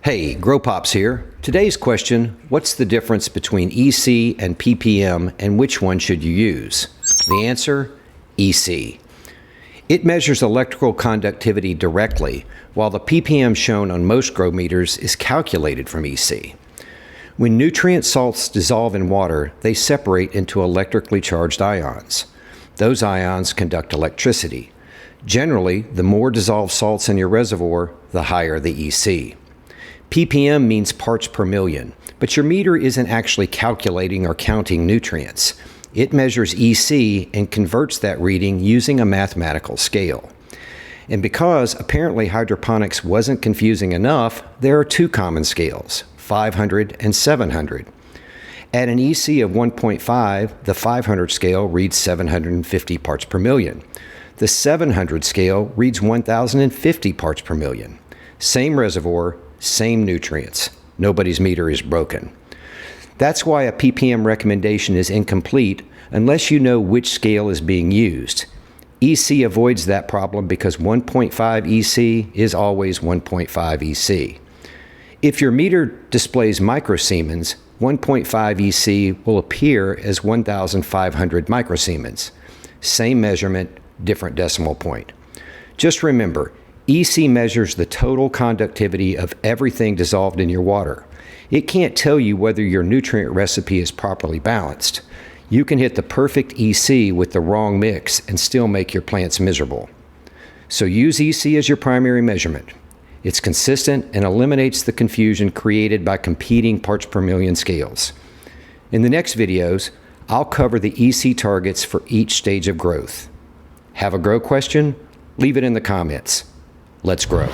Hey, Grow Pops here. Today's question, what's the difference between EC and PPM and which one should you use? The answer, EC. It measures electrical conductivity directly, while the PPM shown on most grow meters is calculated from EC. When nutrient salts dissolve in water, they separate into electrically charged ions. Those ions conduct electricity. Generally, the more dissolved salts in your reservoir, the higher the EC. PPM means parts per million, but your meter isn't actually calculating or counting nutrients. It measures EC and converts that reading using a mathematical scale. And because apparently hydroponics wasn't confusing enough, there are two common scales, 500 and 700. At an EC of 1.5, the 500 scale reads 750 parts per million. The 700 scale reads 1,050 parts per million. Same reservoir, same nutrients. Nobody's meter is broken. That's why a PPM recommendation is incomplete unless you know which scale is being used. EC avoids that problem because 1.5 EC is always 1.5 EC. If your meter displays microsiemens, 1.5 EC will appear as 1,500 microsiemens. Same measurement, different decimal point. Just remember, EC measures the total conductivity of everything dissolved in your water. It can't tell you whether your nutrient recipe is properly balanced. You can hit the perfect EC with the wrong mix and still make your plants miserable. So use EC as your primary measurement. It's consistent and eliminates the confusion created by competing parts per million scales. In the next videos, I'll cover the EC targets for each stage of growth. Have a grow question? Leave it in the comments. Let's grow.